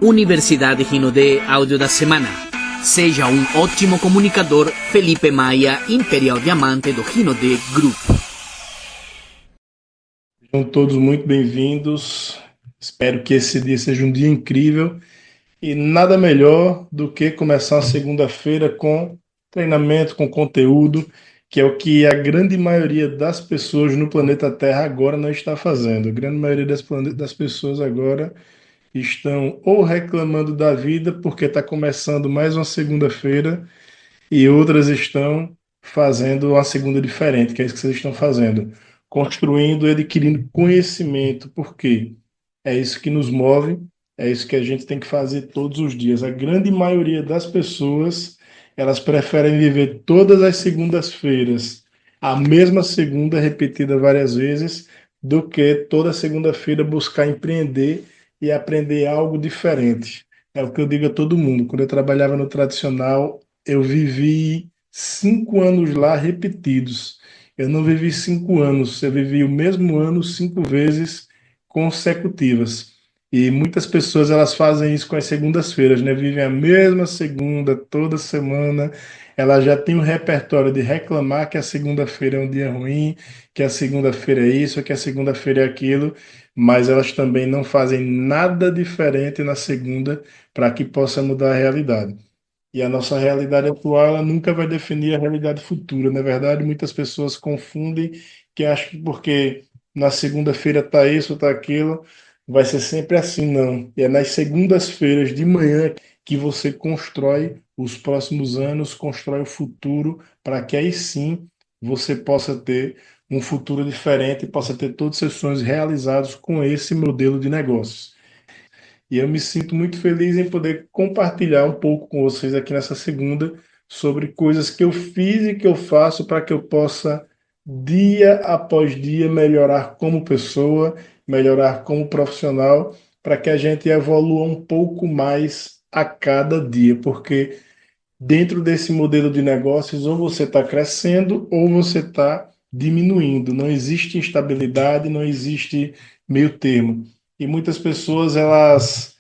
Universidade Rinodê Áudio da Semana. Seja um ótimo comunicador. Felipe Maia, Imperial Diamante do Rinodê Group. Sejam todos muito bem-vindos. Espero que esse dia seja um dia incrível e nada melhor do que começar a segunda-feira com treinamento, com conteúdo, que é o que a grande maioria das pessoas no planeta Terra agora não está fazendo. A grande maioria das pessoas agora estão ou reclamando da vida porque está começando mais uma segunda-feira e outras estão fazendo uma segunda diferente, que é isso que vocês estão fazendo, construindo e adquirindo conhecimento, porque é isso que nos move, é isso que a gente tem que fazer todos os dias. A grande maioria das pessoas, elas preferem viver todas as segundas-feiras, a mesma segunda repetida várias vezes, do que toda segunda-feira buscar empreender e aprender algo diferente. É o que eu digo a todo mundo. Quando eu trabalhava no tradicional, eu vivi 5 anos lá repetidos. Eu não vivi 5 anos, eu vivi o mesmo ano 5 vezes consecutivas. E muitas pessoas elas fazem isso com as segundas-feiras, né? Vivem a mesma segunda toda semana. Ela já tem um repertório de reclamar que a segunda-feira é um dia ruim, que a segunda-feira é isso, que a segunda-feira é aquilo, mas elas também não fazem nada diferente na segunda para que possa mudar a realidade. E a nossa realidade atual, ela nunca vai definir a realidade futura. Na verdade, muitas pessoas confundem que acham que porque na segunda-feira está isso, está aquilo, vai ser sempre assim, não. E é nas segundas-feiras de manhã que você constrói os próximos anos, constrói o futuro, para que aí sim você possa ter um futuro diferente e possa ter todos os seus sonhos realizados com esse modelo de negócios. E eu me sinto muito feliz em poder compartilhar um pouco com vocês aqui nessa segunda sobre coisas que eu fiz e que eu faço para que eu possa, dia após dia, melhorar como pessoa, melhorar como profissional, para que a gente evolua um pouco mais a cada dia, porque dentro desse modelo de negócios, ou você está crescendo ou você está diminuindo. Não existe instabilidade, não existe meio termo. E muitas pessoas, elas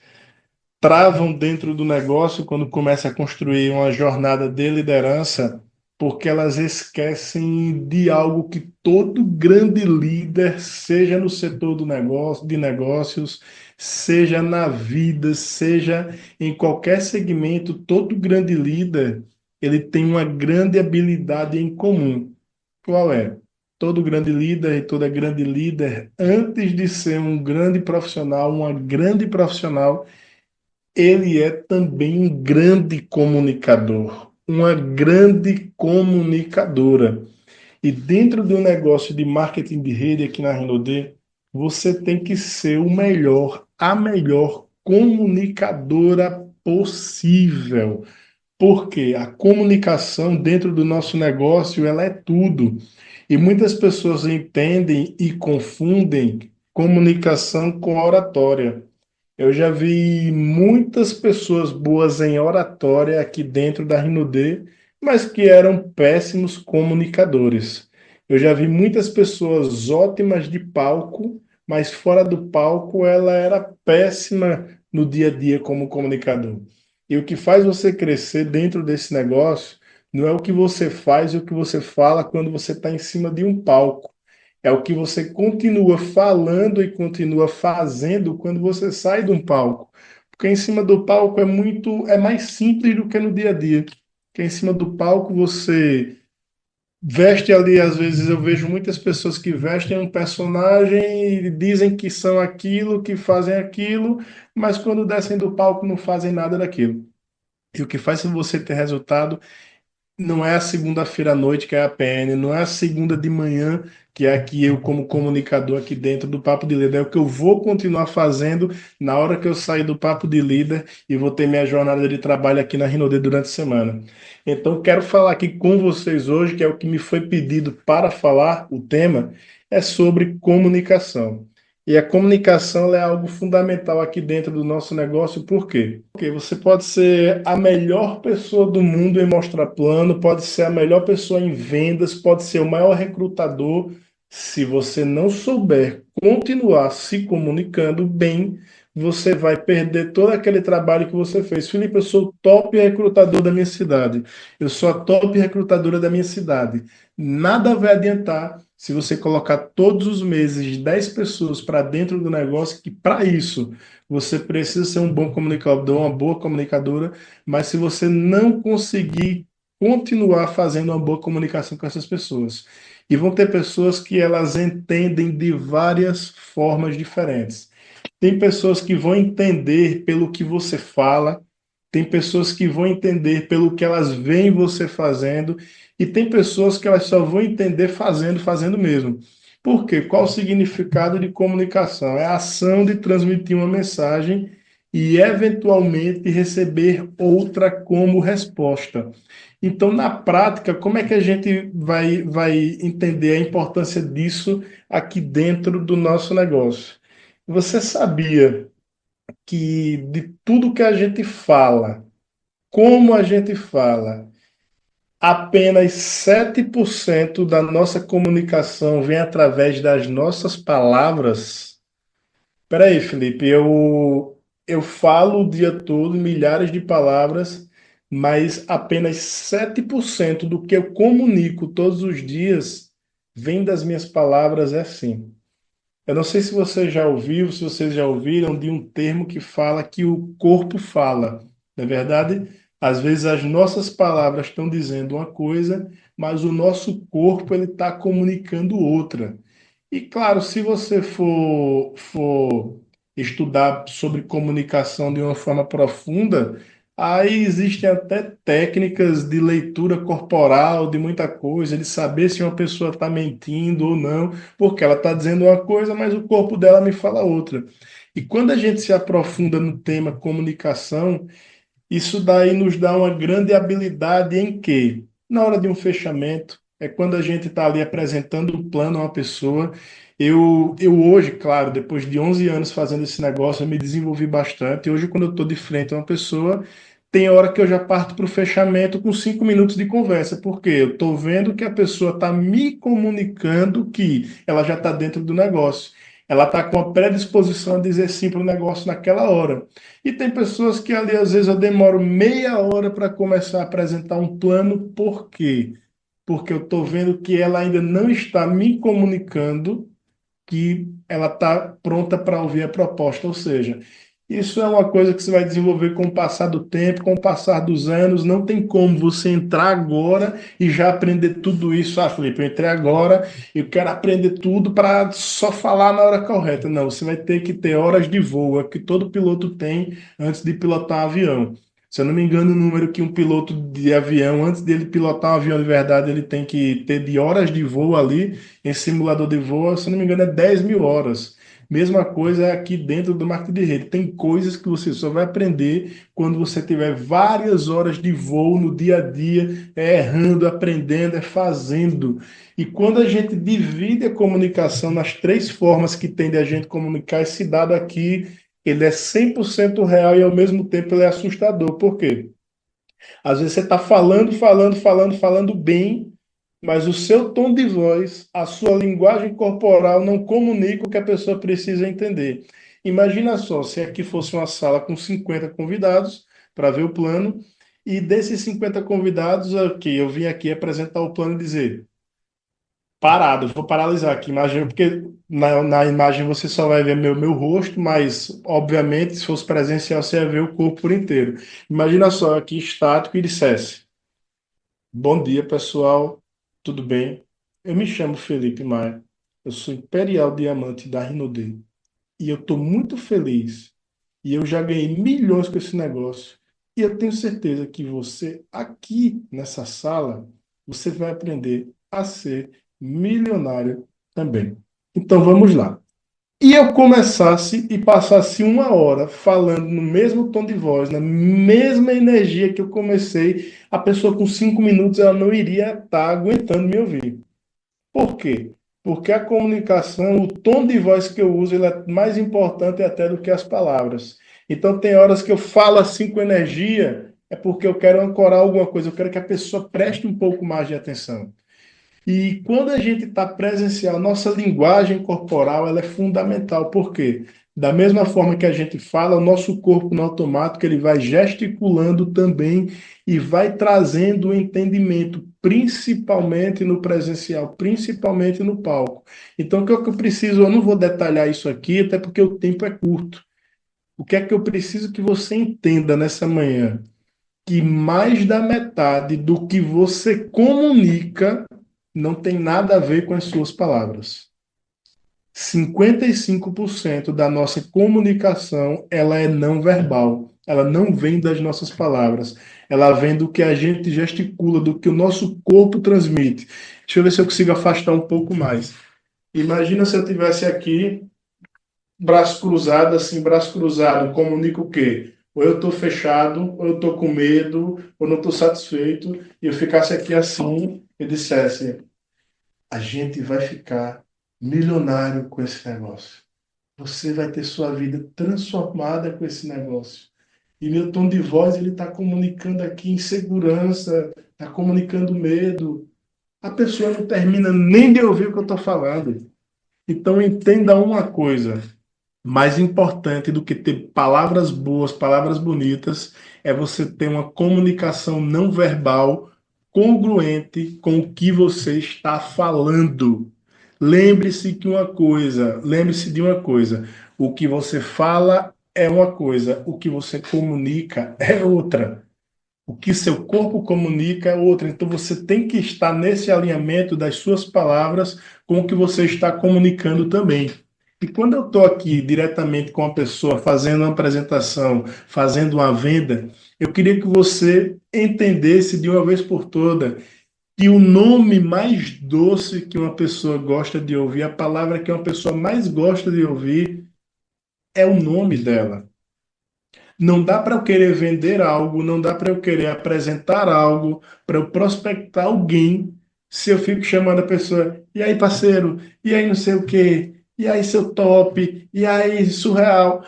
travam dentro do negócio quando começa a construir uma jornada de liderança, porque elas esquecem de algo que todo grande líder, seja no setor do negócio, de negócios, seja na vida, seja em qualquer segmento, todo grande líder, ele tem uma grande habilidade em comum. Qual é? Todo grande líder e toda grande líder, antes de ser um grande profissional, uma grande profissional, ele é também um grande comunicador, uma grande comunicadora. E dentro do negócio de marketing de rede aqui na Renaudet, você tem que ser o melhor, a melhor comunicadora possível. Porque a comunicação dentro do nosso negócio, ela é tudo. E muitas pessoas entendem e confundem comunicação com oratória. Eu já vi muitas pessoas boas em oratória aqui dentro da Rinodê, mas que eram péssimos comunicadores. Eu já vi muitas pessoas ótimas de palco, mas fora do palco ela era péssima no dia a dia como comunicador. E o que faz você crescer dentro desse negócio não é o que você faz e o que você fala quando você está em cima de um palco. É o que você continua falando e continua fazendo quando você sai de um palco. Porque em cima do palco é mais simples do que no dia a dia. Porque em cima do palco você veste ali, às vezes eu vejo muitas pessoas que vestem um personagem e dizem que são aquilo, que fazem aquilo, mas quando descem do palco não fazem nada daquilo. E o que faz você ter resultado não é a segunda-feira à noite que é a PN, não é a segunda de manhã que é aqui eu como comunicador aqui dentro do Papo de Líder, é o que eu vou continuar fazendo na hora que eu sair do Papo de Líder e vou ter minha jornada de trabalho aqui na Rinode durante a semana. Então quero falar aqui com vocês hoje, que é o que me foi pedido para falar, o tema é sobre comunicação. E a comunicação ela é algo fundamental aqui dentro do nosso negócio, por quê? Porque você pode ser a melhor pessoa do mundo em mostrar plano, pode ser a melhor pessoa em vendas, pode ser o maior recrutador. Se você não souber continuar se comunicando bem, você vai perder todo aquele trabalho que você fez. Felipe, eu sou o top recrutador da minha cidade. Eu sou a top recrutadora da minha cidade. Nada vai adiantar se você colocar todos os meses 10 pessoas para dentro do negócio, que para isso você precisa ser um bom comunicador, uma boa comunicadora, mas se você não conseguir continuar fazendo uma boa comunicação com essas pessoas. E vão ter pessoas que elas entendem de várias formas diferentes. Tem pessoas que vão entender pelo que você fala, tem pessoas que vão entender pelo que elas veem você fazendo, e tem pessoas que elas só vão entender fazendo, fazendo mesmo. Por quê? Qual o significado de comunicação? É a ação de transmitir uma mensagem e, eventualmente, receber outra como resposta. Então, na prática, como é que a gente vai entender a importância disso aqui dentro do nosso negócio? Você sabia que de tudo que a gente fala, como a gente fala, apenas 7% da nossa comunicação vem através das nossas palavras? Peraí, Felipe, eu falo o dia todo milhares de palavras, mas apenas 7% do que eu comunico todos os dias vem das minhas palavras, é assim. Eu não sei se você já ouviu, se vocês já ouviram de um termo que fala que o corpo fala. Não é verdade? Às vezes as nossas palavras estão dizendo uma coisa, mas o nosso corpo ele está comunicando outra. E claro, se você for estudar sobre comunicação de uma forma profunda, aí existem até técnicas de leitura corporal, de muita coisa, de saber se uma pessoa está mentindo ou não, porque ela está dizendo uma coisa, mas o corpo dela me fala outra. E quando a gente se aprofunda no tema comunicação, isso daí nos dá uma grande habilidade em quê? Na hora de um fechamento, é quando a gente está ali apresentando o plano a uma pessoa. Eu hoje, claro, depois de 11 anos fazendo esse negócio, eu me desenvolvi bastante. Hoje, quando eu estou de frente a uma pessoa, tem hora que eu já parto para o fechamento com 5 minutos de conversa, porque eu estou vendo que a pessoa está me comunicando que ela já está dentro do negócio. Ela está com a predisposição a dizer sim para o negócio naquela hora. E tem pessoas que ali, às vezes, eu demoro meia hora para começar a apresentar um plano. Por quê? Porque eu estou vendo que ela ainda não está me comunicando que ela está pronta para ouvir a proposta. Ou seja, isso é uma coisa que você vai desenvolver com o passar do tempo, com o passar dos anos. Não tem como você entrar agora e já aprender tudo isso. Ah, Felipe, eu entrei agora, eu quero aprender tudo para só falar na hora correta. Não, você vai ter que ter horas de voo, é que todo piloto tem antes de pilotar um avião. Se eu não me engano, o número que um piloto de avião, antes dele pilotar um avião de verdade, ele tem que ter de horas de voo ali, em simulador de voo, se eu não me engano, é 10 mil horas. Mesma coisa é aqui dentro do marketing de rede. Tem coisas que você só vai aprender quando você tiver várias horas de voo no dia a dia, errando, aprendendo, fazendo. E quando a gente divide a comunicação nas três formas que tem de a gente comunicar, esse dado aqui, ele é 100% real e ao mesmo tempo ele é assustador. Por quê? Às vezes você está falando bem, mas o seu tom de voz, a sua linguagem corporal não comunica o que a pessoa precisa entender. Imagina só, se aqui fosse uma sala com 50 convidados para ver o plano, e desses 50 convidados, aqui, eu vim aqui apresentar o plano e dizer, parado, vou paralisar aqui, imagina, porque na imagem você só vai ver meu rosto, mas, obviamente, se fosse presencial, você ia ver o corpo por inteiro. Imagina só, aqui estático e dissesse, bom dia, pessoal. Tudo bem? Eu me chamo Felipe Maia. Eu sou Imperial Diamante da Rinode. E eu estou muito feliz. E eu já ganhei milhões com esse negócio. E eu tenho certeza que você, aqui nessa sala, você vai aprender a ser milionário também. Então vamos lá. E eu começasse e passasse uma hora falando no mesmo tom de voz, na mesma energia que eu comecei, a pessoa com 5 minutos ela não iria estar aguentando me ouvir. Por quê? Porque a comunicação, o tom de voz que eu uso, ele é mais importante até do que as palavras. Então tem horas que eu falo assim com energia, é porque eu quero ancorar alguma coisa, eu quero que a pessoa preste um pouco mais de atenção. E quando a gente está presencial, nossa linguagem corporal ela é fundamental. Por quê? Da mesma forma que a gente fala, o nosso corpo no automático ele vai gesticulando também e vai trazendo o entendimento, principalmente no presencial, principalmente no palco. Então, o que é que eu preciso? Eu não vou detalhar isso aqui, até porque o tempo é curto. O que é que eu preciso que você entenda nessa manhã? Que mais da metade do que você comunica não tem nada a ver com as suas palavras. 55% da nossa comunicação, ela é não verbal. Ela não vem das nossas palavras. Ela vem do que a gente gesticula, do que o nosso corpo transmite. Deixa eu ver se eu consigo afastar um pouco mais. Imagina se eu tivesse aqui, braço cruzado, assim, braço cruzado, comunica o quê? Ou eu estou fechado, ou eu estou com medo, ou não estou satisfeito, e eu ficasse aqui assim e dissesse: a gente vai ficar milionário com esse negócio. Você vai ter sua vida transformada com esse negócio. E meu tom de voz, ele está comunicando aqui insegurança, está comunicando medo. A pessoa não termina nem de ouvir o que eu estou falando. Então entenda uma coisa: mais importante do que ter palavras boas, palavras bonitas, é você ter uma comunicação não verbal congruente com o que você está falando. Lembre-se de uma coisa, o que você fala é uma coisa, o que você comunica é outra. O que seu corpo comunica é outra. Então você tem que estar nesse alinhamento das suas palavras com o que você está comunicando também. E quando eu estou aqui diretamente com a pessoa, fazendo uma apresentação, fazendo uma venda, eu queria que você entendesse de uma vez por toda que o nome mais doce que uma pessoa gosta de ouvir, a palavra que uma pessoa mais gosta de ouvir, é o nome dela. Não dá para eu querer vender algo, não dá para eu querer apresentar algo, para eu prospectar alguém, se eu fico chamando a pessoa, e aí, parceiro, e aí, não sei o quê, e aí, seu top, e aí, surreal.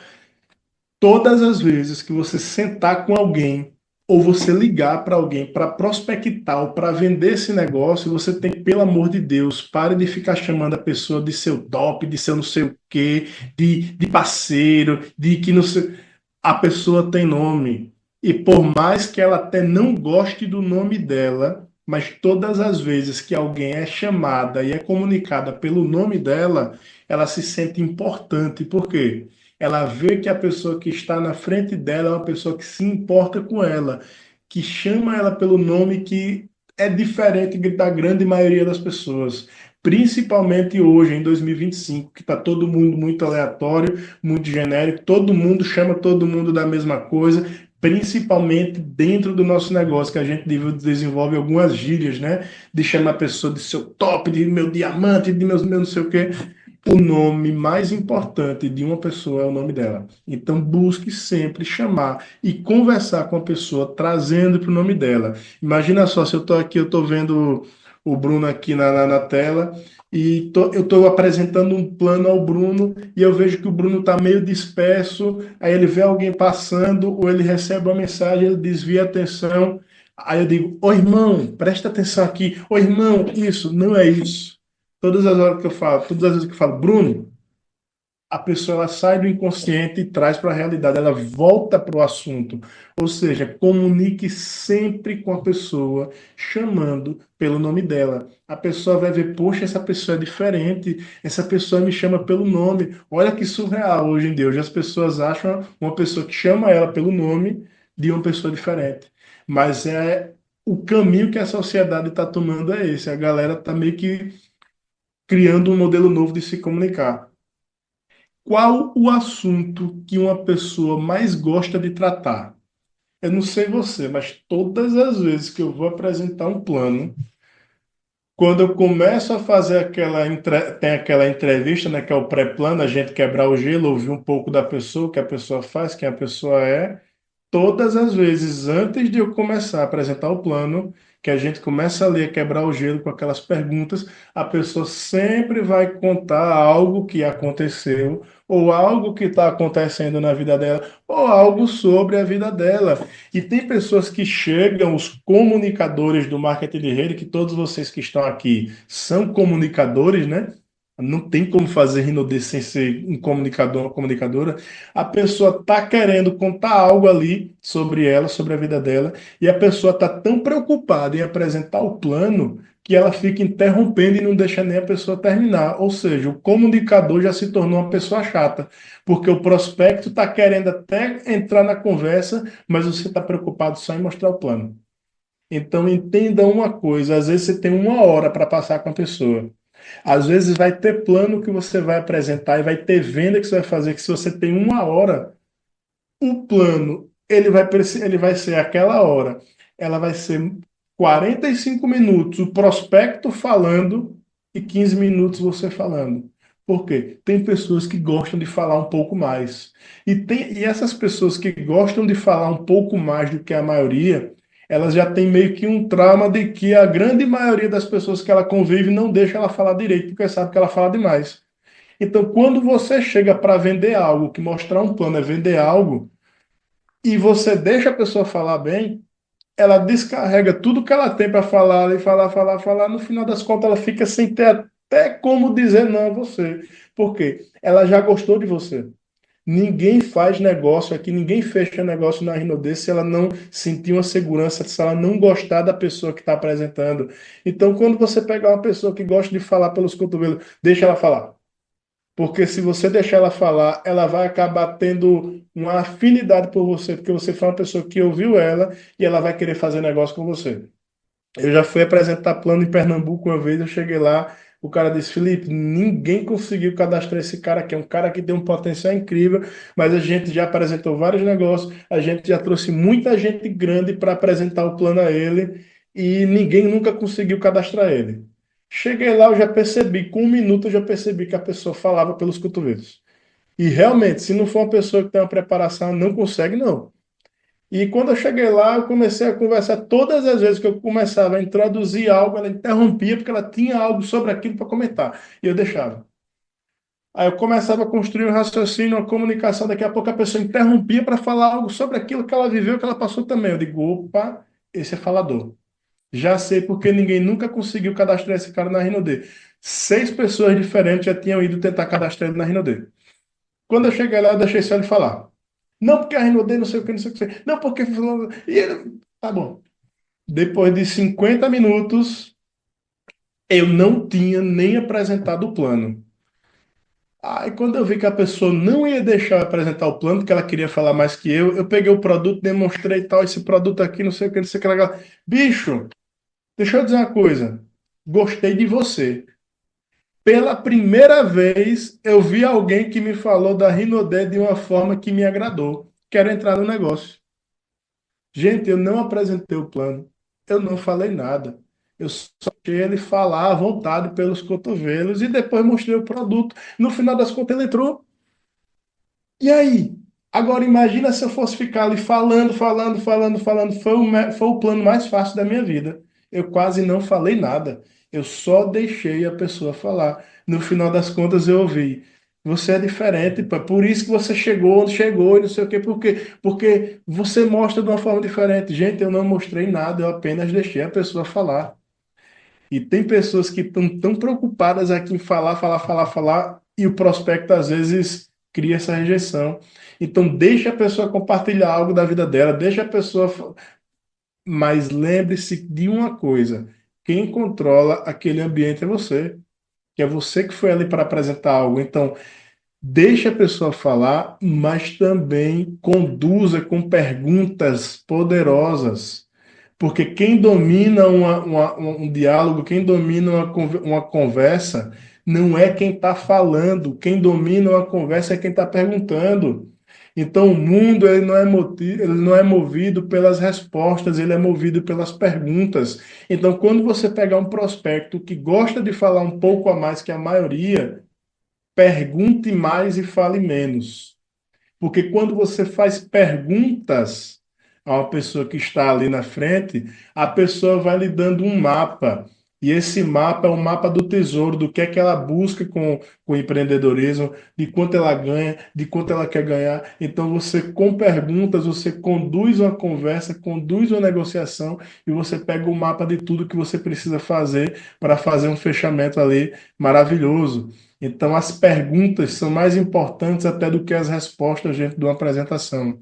Todas as vezes que você sentar com alguém, ou você ligar para alguém para prospectar ou para vender esse negócio, você tem que, pelo amor de Deus, pare de ficar chamando a pessoa de seu top, de seu não sei o quê, de parceiro, de que não sei. A pessoa tem nome. E por mais que ela até não goste do nome dela, mas todas as vezes que alguém é chamada e é comunicada pelo nome dela, ela se sente importante. Por quê? Ela vê que a pessoa que está na frente dela é uma pessoa que se importa com ela, que chama ela pelo nome que é diferente da grande maioria das pessoas. Principalmente hoje, em 2025, que está todo mundo muito aleatório, muito genérico, todo mundo chama todo mundo da mesma coisa, principalmente dentro do nosso negócio, que a gente desenvolve algumas gírias, né? De chamar a pessoa de seu top, de meu diamante, de meu não sei o quê. O nome mais importante de uma pessoa é o nome dela. Então, busque sempre chamar e conversar com a pessoa, trazendo para o nome dela. Imagina só, se eu estou aqui, eu estou vendo o Bruno aqui na tela, e eu estou apresentando um plano ao Bruno, e eu vejo que o Bruno está meio disperso, aí ele vê alguém passando, ou ele recebe uma mensagem, ele desvia a atenção, aí eu digo: ô irmão, presta atenção aqui, ô irmão, isso, não é isso. Todas as horas que eu falo, todas as vezes que eu falo, Bruno, a pessoa ela sai do inconsciente e traz para a realidade, ela volta para o assunto. Ou seja, comunique sempre com a pessoa, chamando pelo nome dela. A pessoa vai ver: poxa, essa pessoa é diferente, essa pessoa me chama pelo nome. Olha que surreal hoje em dia. Hoje as pessoas acham uma pessoa que chama ela pelo nome de uma pessoa diferente. Mas é o caminho que a sociedade está tomando é esse. A galera está meio que criando um modelo novo de se comunicar. Qual o assunto que uma pessoa mais gosta de tratar? Eu não sei você, mas todas as vezes que eu vou apresentar um plano, quando eu começo a fazer tem aquela entrevista, né, que é o pré-plano, a gente quebrar o gelo, ouvir um pouco da pessoa, o que a pessoa faz, quem a pessoa é. Todas as vezes, antes de eu começar a apresentar o plano, que a gente começa a ler, a quebrar o gelo com aquelas perguntas, a pessoa sempre vai contar algo que aconteceu, ou algo que está acontecendo na vida dela, ou algo sobre a vida dela. E tem pessoas que chegam, os comunicadores do marketing de rede, que todos vocês que estão aqui são comunicadores, né? Não tem como fazer Rinodê sem ser um comunicador, uma comunicadora. A pessoa está querendo contar algo ali sobre ela, sobre a vida dela, e a pessoa está tão preocupada em apresentar o plano que ela fica interrompendo e não deixa nem a pessoa terminar. Ou seja, o comunicador já se tornou uma pessoa chata, porque o prospecto está querendo até entrar na conversa, mas você está preocupado só em mostrar o plano. Então entenda uma coisa, às vezes você tem uma hora para passar com a pessoa. Às vezes vai ter plano que você vai apresentar e vai ter venda que você vai fazer, que se você tem uma hora, o plano, ele vai ser aquela hora. Ela vai ser 45 minutos o prospecto falando e 15 minutos você falando. Por quê? Tem pessoas que gostam de falar um pouco mais. E essas pessoas que gostam de falar um pouco mais do que a maioria, elas já têm meio que um trauma de que a grande maioria das pessoas que ela convive não deixa ela falar direito, porque sabe que ela fala demais. Então, quando você chega para vender algo, que mostrar um plano é vender algo, e você deixa a pessoa falar bem, ela descarrega tudo que ela tem para falar e falar, falar, falar. No final das contas, ela fica sem ter até como dizer não a você. Por quê? Ela já gostou de você. Ninguém faz negócio aqui, ninguém fecha negócio na Rinode se ela não sentir uma segurança, se ela não gostar da pessoa que está apresentando. Então, quando você pegar uma pessoa que gosta de falar pelos cotovelos, deixa ela falar. Porque se você deixar ela falar, ela vai acabar tendo uma afinidade por você, porque você foi uma pessoa que ouviu ela e ela vai querer fazer negócio com você. Eu já fui apresentar plano em Pernambuco uma vez, eu cheguei lá, o cara disse, Felipe, ninguém conseguiu cadastrar esse cara aqui, é um cara que tem um potencial incrível, mas a gente já apresentou vários negócios, a gente já trouxe muita gente grande para apresentar o plano a ele e ninguém nunca conseguiu cadastrar ele. Cheguei lá, eu já percebi, com um minuto eu já percebi que a pessoa falava pelos cotovelos. E realmente, se não for uma pessoa que tem uma preparação, não consegue, não. E quando eu cheguei lá, eu comecei a conversar. Todas as vezes que eu começava a introduzir algo, ela interrompia, porque ela tinha algo sobre aquilo para comentar. E eu deixava. Aí eu começava a construir um raciocínio, uma comunicação. Daqui a pouco a pessoa interrompia para falar algo sobre aquilo que ela viveu, que ela passou também. Eu digo, opa, esse é falador. Já sei porque ninguém nunca conseguiu cadastrar esse cara na Rinode. 6 pessoas diferentes já tinham ido tentar cadastrar ele na Rinode. Quando eu cheguei lá, eu deixei só ele falar. Não, porque a Rinode não sei o que, não sei o que. Não, porque... E ele... Tá bom. Depois de 50 minutos, eu não tinha nem apresentado o plano. Aí, quando eu vi que a pessoa não ia deixar eu apresentar o plano, porque ela queria falar mais que eu peguei o produto, demonstrei tal, esse produto aqui, não sei o que, não sei o que. Bicho, deixa eu dizer uma coisa. Gostei de você. Pela primeira vez, eu vi alguém que me falou da Rinodé de uma forma que me agradou. Quero entrar no negócio. Gente, eu não apresentei o plano. Eu não falei nada. Eu só deixei ele falar à vontade pelos cotovelos e depois mostrei o produto. No final das contas, ele entrou. E aí? Agora imagina se eu fosse ficar ali falando, falando, falando, falando. Foi o plano mais fácil da minha vida. Eu quase não falei nada. Eu só deixei a pessoa falar. No final das contas, eu ouvi. Você é diferente, pô. Por isso que você chegou onde chegou e não sei o quê. Por quê? Porque você mostra de uma forma diferente. Gente, eu não mostrei nada, eu apenas deixei a pessoa falar. E tem pessoas que estão tão preocupadas aqui em falar, falar, falar, falar, e o prospecto às vezes cria essa rejeição. Então, deixa a pessoa compartilhar algo da vida dela, deixa a pessoa. Mas lembre-se de uma coisa: quem controla aquele ambiente é você, que é você que foi ali para apresentar algo. Então, deixa a pessoa falar, mas também conduza com perguntas poderosas. Porque quem domina um diálogo, quem domina uma conversa, não é quem está falando. Quem domina uma conversa é quem está perguntando. Então, o mundo ele não é movido pelas respostas, ele é movido pelas perguntas. Então, quando você pegar um prospecto que gosta de falar um pouco a mais que a maioria, pergunte mais e fale menos. Porque quando você faz perguntas a uma pessoa que está ali na frente, a pessoa vai lhe dando um mapa. E esse mapa é o mapa do tesouro, do que é que ela busca com o empreendedorismo, de quanto ela ganha, de quanto ela quer ganhar. Então, você, com perguntas, você conduz uma conversa, conduz uma negociação e você pega o mapa de tudo que você precisa fazer para fazer um fechamento ali maravilhoso. Então, as perguntas são mais importantes até do que as respostas dentro de uma apresentação.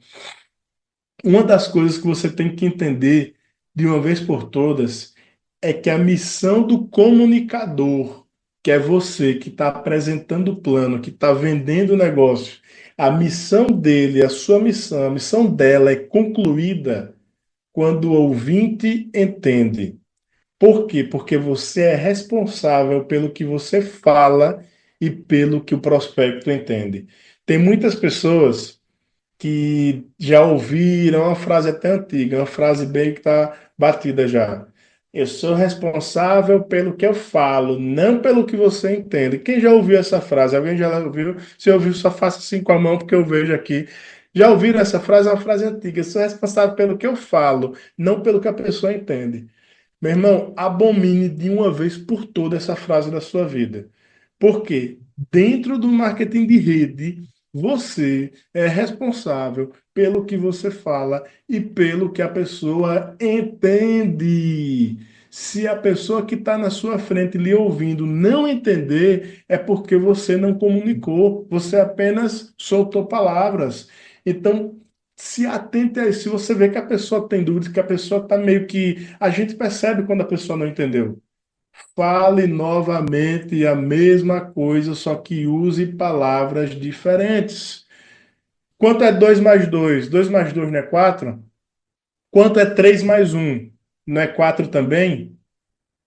Uma das coisas que você tem que entender de uma vez por todas é que a missão do comunicador, que é você que está apresentando o plano, que está vendendo o negócio, a missão dele, a sua missão, a missão dela é concluída quando o ouvinte entende. Por quê? Porque você é responsável pelo que você fala e pelo que o prospecto entende. Tem muitas pessoas que já ouviram, é uma frase até antiga, uma frase bem que está batida já. Eu sou responsável pelo que eu falo, não pelo que você entende. Quem já ouviu essa frase? Alguém já ouviu? Se ouviu, só faça assim com a mão, porque eu vejo aqui. Já ouviram essa frase? É uma frase antiga. Eu sou responsável pelo que eu falo, não pelo que a pessoa entende. Meu irmão, abomine de uma vez por toda essa frase da sua vida. Porque dentro do marketing de rede, você é responsável pelo que você fala e pelo que a pessoa entende. Se a pessoa que está na sua frente lhe ouvindo não entender, é porque você não comunicou, você apenas soltou palavras. Então, se atente a isso. Se você vê que a pessoa tem dúvidas, que a pessoa está meio que. A gente percebe quando a pessoa não entendeu. Fale novamente a mesma coisa, só que use palavras diferentes. Quanto é 2 mais 2? 2 mais 2 não é 4? Quanto é 3 mais um? Não é 4 também?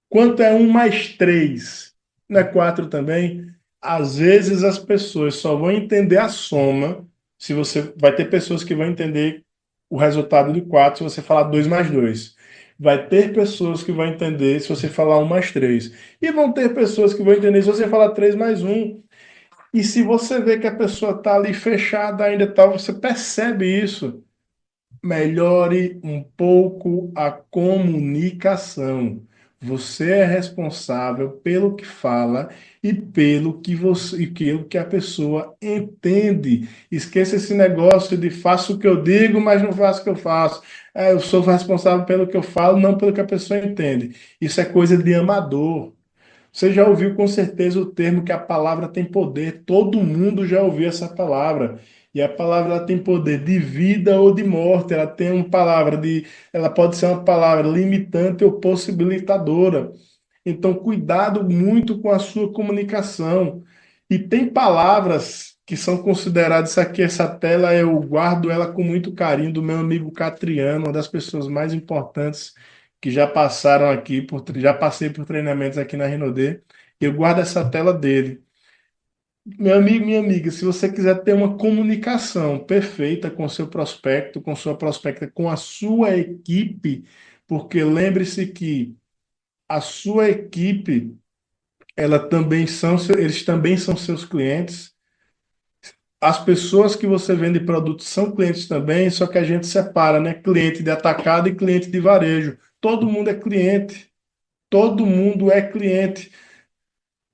Quanto é um mais 3? Não é 4 também? Às vezes as pessoas só vão entender a soma se você. Vai ter pessoas que vão entender o resultado de 4 se você falar 2 mais 2. Vai ter pessoas que vão entender se você falar um mais 3. E vão ter pessoas que vão entender se você falar 3 mais um. E se você vê que a pessoa está ali fechada ainda, tal, você percebe isso. Melhore um pouco a comunicação. Você é responsável pelo que fala e pelo que você e pelo que a pessoa entende. Esqueça esse negócio de faço o que eu digo, mas não faço o que eu faço. Eu sou responsável pelo que eu falo, não pelo que a pessoa entende. Isso é coisa de amador. Você já ouviu com certeza o termo que a palavra tem poder. Todo mundo já ouviu essa palavra. E a palavra ela tem poder de vida ou de morte. Ela tem uma palavra de, ela pode ser uma palavra limitante ou possibilitadora. Então, cuidado muito com a sua comunicação. E tem palavras que são consideradas, isso aqui, essa tela, eu guardo ela com muito carinho do meu amigo Catriano, uma das pessoas mais importantes que já passaram aqui, já passei por treinamentos aqui na Renaudet. Eu guardo essa tela dele. Meu amigo, minha amiga, se você quiser ter uma comunicação perfeita com seu prospecto, com sua prospecta, com a sua equipe, porque lembre-se que a sua equipe, ela também são, eles também são seus clientes. As pessoas que você vende produtos são clientes também, só que a gente separa, né? Cliente de atacado e cliente de varejo. Todo mundo é cliente. Todo mundo é cliente.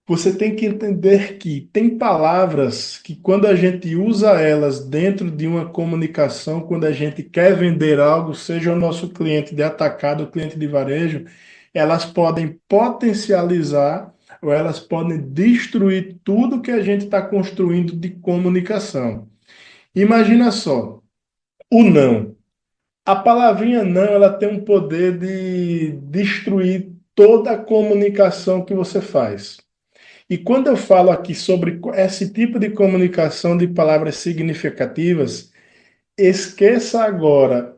Você tem que entender que tem palavras que, quando a gente usa elas dentro de uma comunicação, quando a gente quer vender algo, seja o nosso cliente de atacado ou cliente de varejo, elas podem potencializar ou elas podem destruir tudo que a gente está construindo de comunicação. Imagina só, o não. A palavrinha não, ela tem um poder de destruir toda a comunicação que você faz. E quando eu falo aqui sobre esse tipo de comunicação de palavras significativas, esqueça agora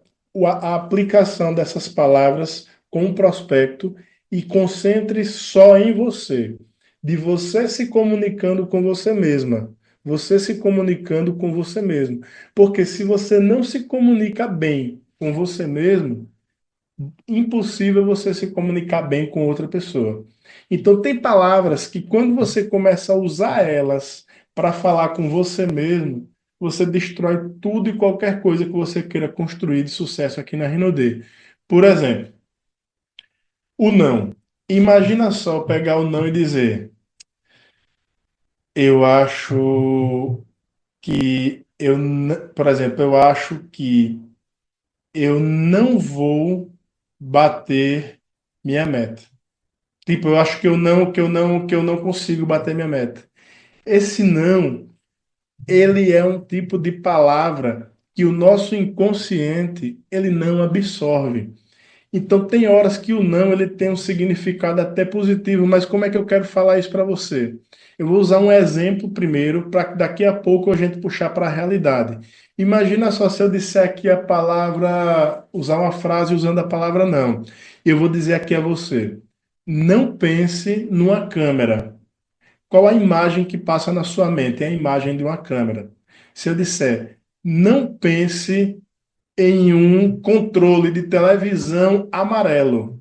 a aplicação dessas palavras com o prospecto e concentre só em você, de você se comunicando com você mesma, você se comunicando com você mesmo. Porque se você não se comunica bem com você mesmo, impossível você se comunicar bem com outra pessoa. Então, tem palavras que, quando você começa a usar elas para falar com você mesmo, você destrói tudo e qualquer coisa que você queira construir de sucesso aqui na Renaudet. Por exemplo, o não. Imagina só pegar o não e dizer: eu acho que por exemplo, eu acho que eu não vou bater minha meta. Tipo, eu acho que eu não consigo bater minha meta. Esse não, ele é um tipo de palavra que o nosso inconsciente, ele não absorve. Então tem horas que o não ele tem um significado até positivo, mas como é que eu quero falar isso para você? Eu vou usar um exemplo primeiro para daqui a pouco a gente puxar para a realidade. Imagina só se eu disser aqui a palavra, usar uma frase usando a palavra não. Eu vou dizer aqui a você: não pense numa câmera. Qual a imagem que passa na sua mente? É a imagem de uma câmera. Se eu disser, não pense em um controle de televisão amarelo,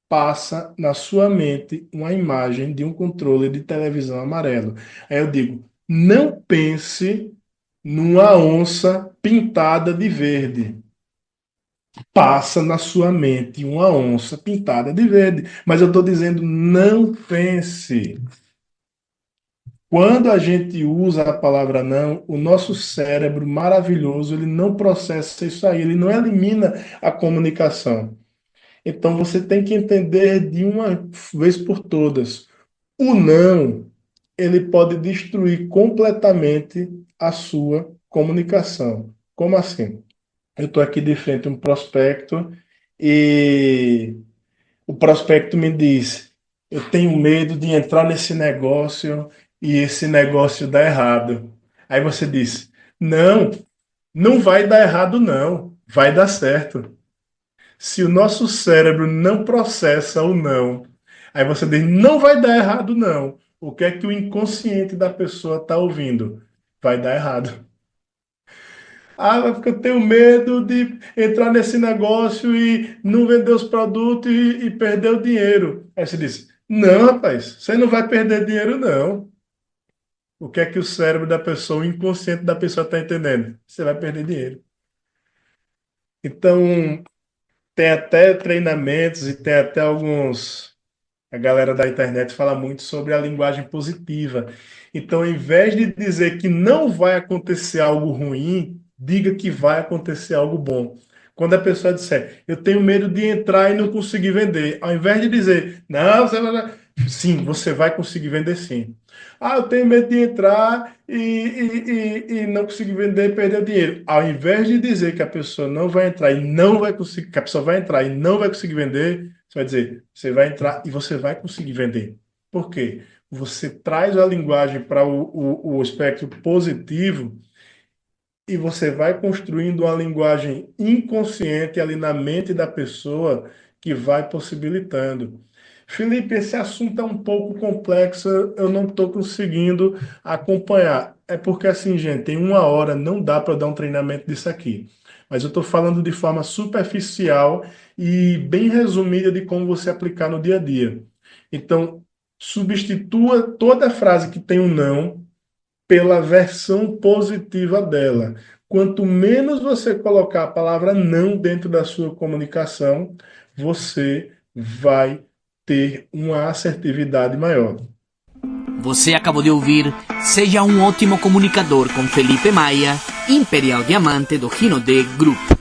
passa na sua mente uma imagem de um controle de televisão amarelo. Aí eu digo, não pense numa onça pintada de verde. Passa na sua mente uma onça pintada de verde. Mas eu estou dizendo, não pense. Quando a gente usa a palavra não, o nosso cérebro maravilhoso, ele não processa isso aí, ele não elimina a comunicação. Então você tem que entender de uma vez por todas. O não, ele pode destruir completamente a sua comunicação. Como assim? Eu estou aqui de frente a um prospecto e o prospecto me diz: eu tenho medo de entrar nesse negócio e esse negócio dar errado. Aí você diz: não, não vai dar errado, não, vai dar certo. Se o nosso cérebro não processa o não, aí você diz: não vai dar errado, não. O que é que o inconsciente da pessoa está ouvindo? Vai dar errado. Ah, porque eu tenho medo de entrar nesse negócio e não vender os produtos e perder o dinheiro. Aí você diz: não, rapaz, você não vai perder dinheiro, não. O que é que o cérebro da pessoa, o inconsciente da pessoa está entendendo? Você vai perder dinheiro. Então, tem até treinamentos e tem até alguns. A galera da internet fala muito sobre a linguagem positiva. Então, ao invés de dizer que não vai acontecer algo ruim, diga que vai acontecer algo bom. Quando a pessoa disser, eu tenho medo de entrar e não conseguir vender, ao invés de dizer, não, você vai... Sim, você vai conseguir vender sim. Ah, eu tenho medo de entrar e não conseguir vender e perder o dinheiro. Ao invés de dizer que a pessoa não vai entrar e não vai conseguir, que a pessoa vai entrar e não vai conseguir vender, você vai dizer, você vai entrar e você vai conseguir vender. Por quê? Você traz a linguagem para o espectro positivo e você vai construindo uma linguagem inconsciente ali na mente da pessoa que vai possibilitando. Felipe, esse assunto é um pouco complexo, eu não estou conseguindo acompanhar. É porque assim, gente, em uma hora não dá para dar um treinamento disso aqui. Mas eu estou falando de forma superficial e bem resumida de como você aplicar no dia a dia. Então, substitua toda frase que tem um não pela versão positiva dela. Quanto menos você colocar a palavra não dentro da sua comunicação, você vai ter uma assertividade maior. Você acabou de ouvir Seja um ótimo comunicador com Felipe Maia, Imperial Diamante do Rino D Group.